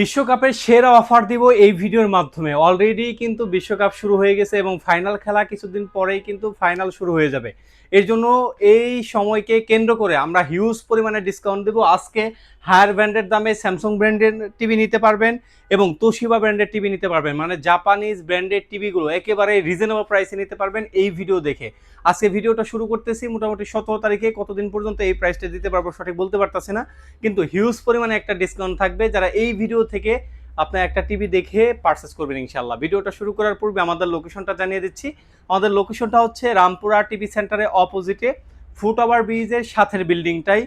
বিশ্বকাপের সেরা অফার দিব এই ভিডিওর মাধ্যমে। অলরেডি কিন্তু বিশ্বকাপ শুরু হয়ে গেছে এবং ফাইনাল খেলা কিছুদিন পরেই কিন্তু ফাইনাল শুরু হয়ে যাবে। এর জন্য এই সময়কে কেন্দ্র করে আমরা হিউজ পরিমাণে ডিসকাউন্ট দেব। আজকে হায়ার ব্র্যান্ডের দামে স্যামসাং ব্র্যান্ডের টিভি নিতে পারবেন এবং তোশিবা ব্র্যান্ডের টিভি নিতে পারবেন, মানে জাপানিজ ব্র্যান্ডের টিভিগুলো একেবারে রিজনেবল প্রাইসে নিতে পারবেন এই ভিডিও দেখে। আজকে ভিডিওটা শুরু করতেছি মোটামুটি 17 তারিখে। কতদিন পর্যন্ত এই প্রাইসটা দিতে পারবো সঠিক বলতে পারতেছি না, কিন্তু হিউজ পরিমাণে একটা ডিসকাউন্ট থাকবে যারা এই ভিডিও থেকে আপনার একটা টিভি দেখে পারচেস করবেন ইনশাল্লাহ। ভিডিওটা শুরু করার পূর্বে আমাদের লোকেশনটা জানিয়ে দিচ্ছি। আমাদের লোকেশনটা হচ্ছে রামপুরা টিভি সেন্টারের অপোজিটে ফুটওভার ব্রিজের সাথের বিল্ডিংটাই।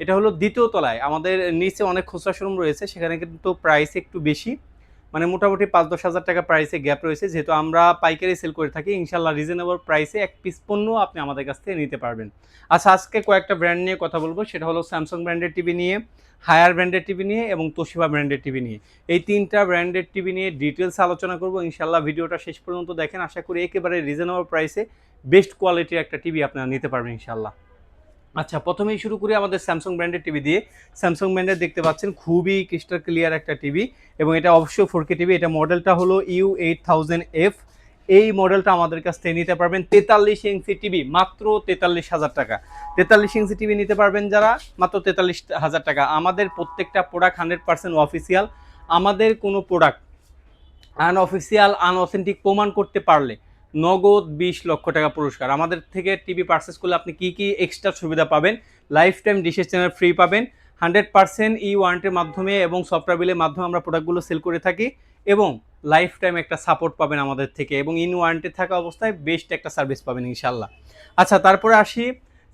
এটা হলো দ্বিতীয় তলায়। আমাদের নিচে অনেক খুচরা শোরুম রয়েছে, সেখানে কিন্তু প্রাইস একটু বেশি, মানে মোটামুটি 5-10 হাজার টাকা প্রাইসে গ্যাপ রয়েছে। যেহেতু আমরা পাইকারি সেল করে থাকি, ইনশাল্লাহ রিজনেবল প্রাইসে এক পিস পণ্য আপনি আমাদের কাছ থেকে নিতে পারবেন। আচ্ছা, আজকে কয়েকটা ব্র্যান্ড নিয়ে কথা বলবো, সেটা হলো স্যামসাং ব্র্যান্ডের টিভি নিয়ে, হায়ার ব্র্যান্ডের টিভি নিয়ে এবং তোশিবা ব্র্যান্ডের টিভি নিয়ে। এই তিনটা ব্র্যান্ডের টিভি নিয়ে ডিটেলস আলোচনা করবো ইনশাল্লাহ। ভিডিওটা শেষ পর্যন্ত দেখেন, আশা করি একেবারে রিজনেবল প্রাইসে বেস্ট কোয়ালিটির একটা টিভি আপনারা নিতে পারবেন ইনশাল্লাহ। আচ্ছা, প্রথমেই শুরু করি আমাদের স্যামসাং ব্র্যান্ডের টিভি দিয়ে। স্যামসাং ব্র্যান্ডের দেখতে পাচ্ছেন খুবই ক্রিস্টাল ক্লিয়ার একটা টিভি এবং এটা অবশ্যই 4K টিভি। এটা মডেলটা হলো U8000F। এই মডেলটা আমাদের কাছ থেকে নিতে পারবেন 43 ইঞ্চি টিভি মাত্র 43,000 টাকা। 43 ইঞ্চি টিভি নিতে পারবেন যারা, মাত্র 43,000 টাকা। আমাদের প্রত্যেকটা প্রোডাক্ট 100% অফিসিয়াল। আমাদের কোনো প্রোডাক্ট আনঅফিসিয়াল আনঅথেন্টিক প্রমাণ করতে পারলে নগদ 20 লক্ষ টাকা পুরস্কার। আমাদের থেকে টিভি পারচেস করলে আপনি কি কি এক্সট্রা সুবিধা পাবেন? লাইফ টাইম ডিশের চ্যানেল ফ্রি পাবেন, 100% ই ওয়ারেন্টির মাধ্যমে এবং সফটওয়্যার বিলের মাধ্যমে আমরা প্রোডাক্টগুলো সেল করে থাকি, এবং লাইফ টাইম একটা সাপোর্ট পাবেন আমাদের থেকে, এবং ইন ওয়ারেন্টি থাকা অবস্থায় বেস্ট একটা সার্ভিস পাবেন ইনশাল্লাহ। আচ্ছা, তারপরে আসি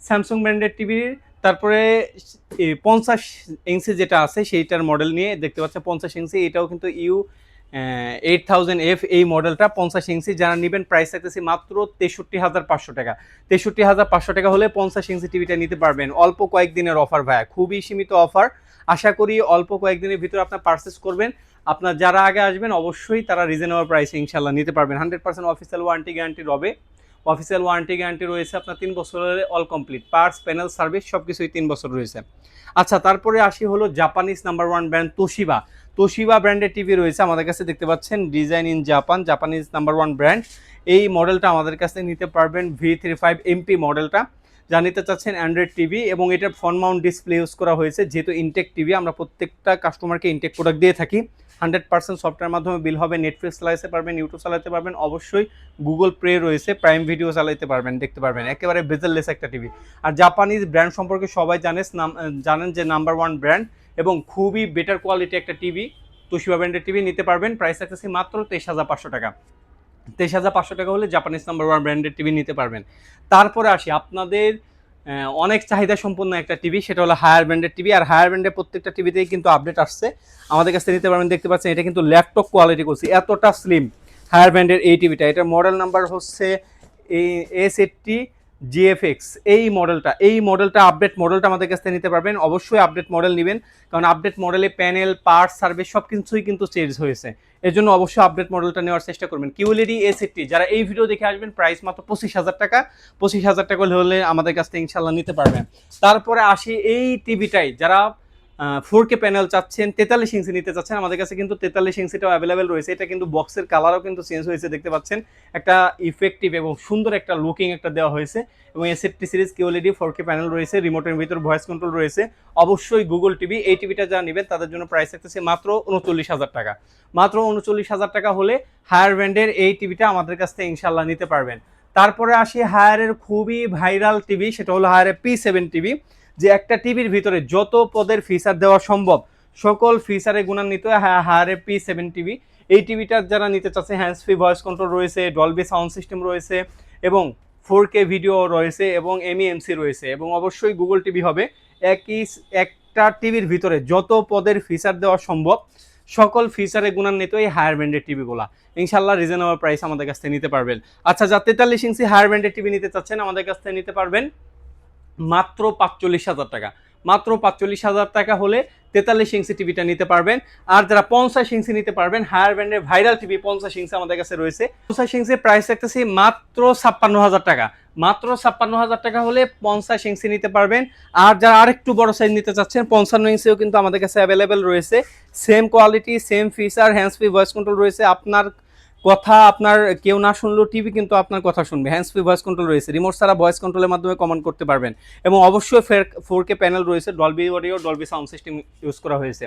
স্যামসাং ব্র্যান্ডের টিভির। তারপরে 50 ইঞ্চি যেটা আছে সেইটার মডেল নিয়ে দেখতে পাচ্ছেন 50 ইঞ্চি। এটাও কিন্তু U8000F এই মডেলটা 50 ইঞ্চি যারা নেবেন প্রাইস থাকতেছে মাত্র 63,500 টাকা। 63,500 টাকা হলে 50 ইঞ্চি টিভিটা নিতে পারবেন। অল্প কয়েকদিনের অফার ভাইয়া, খুবই সীমিত অফার। আশা করি অল্প কয়েকদিনের ভিতরে আপনার পারচেস করবেন। আপনার যারা আগে আসবেন অবশ্যই তারা রিজনেবল প্রাইসে ইনশাল্লাহ নিতে পারবেন। 100% অফিসিয়াল ওয়ারেন্টি গ্যারান্টি রবে। অফিসিয়াল ওয়ারেন্টি গ্যারান্টি রয়েছে আপনার 3 বছরের, all complete parts panel service সব কিছুই 3 বছর রয়েছে। আচ্ছা, তারপরে আসি হলো Japanese number 1 brand Toshiba. Toshiba ব্র্যান্ডের টিভি রয়েছে আমাদের কাছে, দেখতে পাচ্ছেন design in Japan, Japanese number 1 brand. এই মডেলটা আমাদের কাছে নিতে পারবেন V35MP মডেলটা। যা নিতে চাচ্ছেন অ্যান্ড্রয়েড টিভি, এবং এটার ফ্রন্ট মাউন্ট ডিসপ্লে ইউজ করা হয়েছে। যেহেতু ইনটেক টিভি, আমরা প্রত্যেকটা কাস্টমারকে ইনটেক প্রোডাক্ট দিয়ে থাকি। 100% সফটওয়্যার মাধ্যমে বিল হবে, নেটফ্লিক্স চালাতে পারবেন, ইউটিউব চালাতে পারবেন, অবশ্যই গুগল প্লে রয়েছে, প্রাইম ভিডিও চালাতে পারবেন, দেখতে পারবেন। একেবারে বেজেললেস একটা টিভি। আর জাপানিজ ব্র্যান্ড সম্পর্কে সবাই জানেন যে নাম্বার 1 ব্র্যান্ড এবং খুবই বেটার কোয়ালিটি একটা টিভি। তোশিবা ব্র্যান্ডের টিভি নিতে পারবেন, প্রাইস থাকতেছে মাত্র 23,500 টাকা। 23,500 টাকা হলে জাপানিজ নাম্বার 1 ব্র্যান্ডের টিভি নিতে পারবেন। তারপরে আসি আপনাদের অনেক চাহিদা সম্পন্ন একটা টিভি, সেটা হলো হায়ার ব্র্যান্ডের টিভি। আর হায়ার ব্র্যান্ডের প্রত্যেকটা টিভিতেই কিন্তু আপডেট আসছে, আমাদের কাছে নিতে পারবেন। দেখতে পাচ্ছেন এটা কিন্তু ল্যাপটপ কোয়ালিটি করছে, এতটা স্লিম হায়ার ব্র্যান্ডের এই টিভিটা। এটার মডেল নাম্বার হচ্ছে S80GFX। এই মডেলটা আপডেট মডেলটা আমাদের কাছ থেকে নিতে পারবেন। অবশ্যই আপডেট মডেল নেবেন, কারণ আপডেট মডেলে প্যানেল পার্টস সার্ভিস সব কিছুই কিন্তু চেঞ্জ হয়েছে। এর জন্য অবশ্যই আপডেট মডেলটা নেওয়ার চেষ্টা করবেন। QLED A60 যারা এই ভিডিও দেখে আসবেন প্রাইস মাত্র 25,000 টাকা। 25,000 টাকা হলে আমাদের কাছ থেকে ইনশাল্লাহ নিতে পারবেন। তারপরে আসি এই টিভিটাই যারা 4K প্যানেল চাচ্ছেন, 43 ইঞ্চি নিতে চাচ্ছেন, আমাদের কাছে কিন্তু 43 ইঞ্চিটাও অ্যাভেলেবেল রয়েছে। এটা কিন্তু বক্সের কালারও কিন্তু চেঞ্জ হয়েছে, দেখতে পাচ্ছেন একটা ইফেক্টিভ এবং সুন্দর একটা লুকিং একটা দেওয়া হয়েছে। এবং S80 series QLED 4K panel রয়েছে, রিমোটের ভিতর ভয়েস কন্ট্রোল রয়েছে, অবশ্যই গুগল টিভি। এই টিভিটা যারা নেবেন তাদের জন্য প্রাইস থাকতেছে মাত্র 39,000 টাকা। মাত্র 39,000 টাকা হলে হায়ার ব্র্যান্ডের এই টিভিটা আমাদের কাছ থেকে ইনশাল্লাহ নিতে পারবেন। তারপরে আসি হায়ারের খুবই ভাইরাল টিভি, সেটা হলো হায়ারের P7 টিভি। যে একটা টিভির ভিতরে যত পদের ফিচার দেওয়া সম্ভব সকল ফিচারে গুণান্বিত হায়ারের P7 টিভি। এই টিভিটা যারা নিতে চাচ্ছে, হ্যান্ডস ফ্রি ভয়েস কন্ট্রোল রয়েছে, ডলবি সাউন্ড সিস্টেম রয়েছে, এবং 4K ভিডিও রয়েছে, এবং MEMC রয়েছে, এবং অবশ্যই গুগল টিভি হবে। একটা টিভির ভিতরে যত পদের ফিচার দেওয়া সম্ভব সকল ফিচারে গুণান্বিত এই হায়ার ব্র্যান্ডের টিভিগুলা ইনশাল্লাহ রিজনেবল প্রাইস আমাদের কাছ থেকে নিতে পারবেন। আচ্ছা, যা 43 ইঞ্চি হায়ার ব্র্যান্ডের টিভি নিতে চাচ্ছেন আমাদের কাছ থেকে নিতে পারবেন মাত্র 45,000 টাকা। মাত্র 45,000 টাকা হলে 43 ইঞ্চি টিভিটা নিতে পারবেন। আর যারা 50 ইঞ্চি নিতে পারবেন, হায়ার ব্র্যান্ডের ভাইরাল টিভি 50 ইঞ্চি আমাদের কাছে রয়েছে। 50 ইঞ্চি প্রাইস রাখতেছি মাত্র 56,000 টাকা। মাত্র 56,000 টাকা হলে 50 ইঞ্চি নিতে পারবেন। আর যারা আরেকটু বড় সাইজ নিতে চাচ্ছেন, 55 ইঞ্চিও কিন্তু আমাদের কাছে অ্যাভেলেবেল রয়েছে। Same quality, same feature, hands free voice control রয়েছে। আপনার কথা আপনার কেউ না শুনলেও টিভি কিন্তু আপনার কথা শুনবে। হ্যান্ডস ফ্রি ভয়েস কন্ট্রোল রয়েছে, রিমোট ছাড়া ভয়েস কন্ট্রোলের মাধ্যমে কমান্ড করতে পারবেন। এবং অবশ্যই 4K প্যানেল রয়েছে, Dolby audio, Dolby sound system use করা হয়েছে।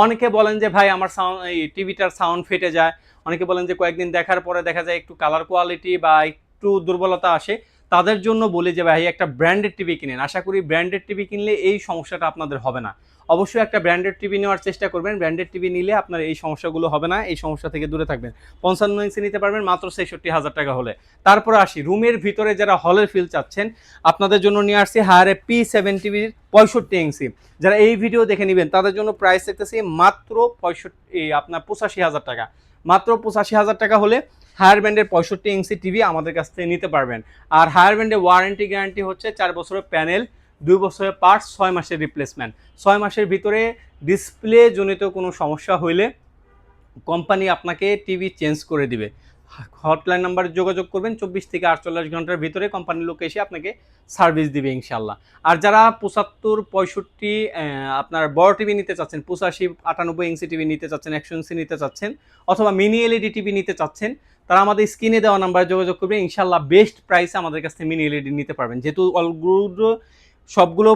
অনেকে বলেন যে ভাই আমার সাউন্ড, এই টিভিটার সাউন্ড ফেটে যায়। অনেকে বলেন যে কয়েকদিন দেখার পরে দেখা যায় একটু কালার কোয়ালিটি বা একটু দুর্বলতা আসে। তাদের জন্য বলি যে ভাই একটা ব্র্যান্ডেড টিভি কিনেন। আশা করি ব্র্যান্ডেড টিভি কিনলে এই সমস্যাটা আপনাদের হবে না। অবশ্যই একটা ব্র্যান্ডেড টিভি নেওয়ার চেষ্টা করবেন। ব্র্যান্ডেড টিভি নিলে আপনার এই সমস্যাগুলো হবে না, এই সমস্যা থেকে দূরে থাকবেন। 55 ইঞ্চি নিতে পারবেন মাত্র 66,000 টাকা হলে। তারপরে আসি রুমের ভিতরে যারা হলের ফিল চাচ্ছেন, আপনাদের জন্য নিয়ে আসছি হায়ারে P7 টিভির 65 ইঞ্চি। যারা এই ভিডিও দেখে নেবেন তাদের জন্য প্রাইস দেখতেছি মাত্র 85,000 টাকা। মাত্র 85,000 টাকা হলে হায়ার ব্র্যান্ডের 65 ইঞ্চি টিভি আমাদের কাছ থেকে নিতে পারবেন। আর হায়ার ব্র্যান্ডের ওয়ারেন্টি গ্যারান্টি হচ্ছে 4 বছরের প্যানেল, 2 বছরের পার্টস, 6 মাসের রিপ্লেসমেন্ট। 6 মাসের ভিতরে ডিসপ্লে জনিত কোনো সমস্যা হইলে কোম্পানি আপনাকে টিভি চেঞ্জ করে দিবে। হটলাইন নাম্বারে যোগাযোগ করবেন, 24 থেকে 48 ঘন্টার ভিতরে কোম্পানির লোক এসে আপনাকে সার্ভিস দিবে ইনশাল্লাহ। আর যারা 75, 65 আপনার বড় টিভি নিতে চাচ্ছেন, 85, 98 ইঞ্চি টিভি নিতে চাচ্ছেন, 100 ইঞ্চি নিতে চাচ্ছেন, অথবা মিনি এলইডি টিভি নিতে চাচ্ছেন, তারা আমাদের স্ক্রিনে দেওয়া নাম্বারে যোগাযোগ করবেন। ইনশাল্লাহ বেস্ট প্রাইসে আমাদের কাছ থেকে মিনি এলইডি নিতে পারবেন। যেহেতু সবগুলো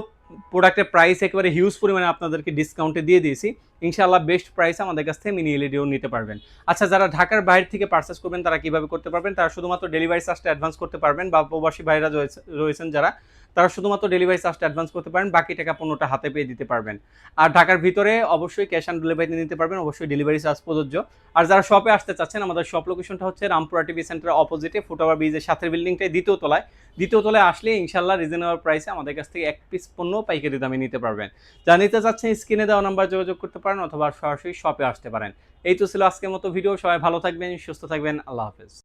প্রোডাক্টের প্রাইস একেবারে হিউজ পরিমাণে আপনাদেরকে ডিসকাউন্টে দিয়ে দিয়েছি, ইনশাআল্লাহ বেস্ট প্রাইসে আমাদের কাছ থেকে মিনি এলইডিও নিতে পারবেন। আচ্ছা, যারা ঢাকার বাইরে থেকে পারচেস করবেন তারা কিভাবে করতে পারবেন? তারা শুধুমাত্র ডেলিভারি চার্জটা অ্যাডভান্স করতে পারবেন, বা প্রবাসী ভাইরা রয়েছেন যারা, তারা শুধুমাত্র ডেলিভারি চার্জটা অ্যাডভান্স করতে পারেন, বাকি টাকা পণ্যটা হাতে পেয়ে দিতে পারবেন। আর ঢাকার ভিতরে অবশ্যই ক্যাশ অন ডেলিভারিতে নিতে পারবেন, অবশ্যই ডেলিভারি চার্জ প্রযোজ্য। আর যারা শপে আসতে চাচ্ছেন, আমাদের শপ লোকেশনটা হচ্ছে রামপুরা টিভি সেন্টারের অপোজিটে, ফুটওভার ব্রিজের সাথে বিল্ডিংটাই, দ্বিতীয় তলায় আসলে ইনশাল্লাহ রিজনেবল প্রাইসে আমাদের কাছ থেকে এক পিস পণ্য পাইকারি দামে নিতে পারবেন। যা নিতে চাচ্ছেন স্ক্রিনে দেওয়া নাম্বার যোগাযোগ করতে পারেন, অথবা সরাসরি শপে আসতে পারেন। এই তো ছিল আজকের মতো ভিডিও। সবাই ভালো থাকবেন, সুস্থ থাকবেন, আল্লাহ হাফেজ।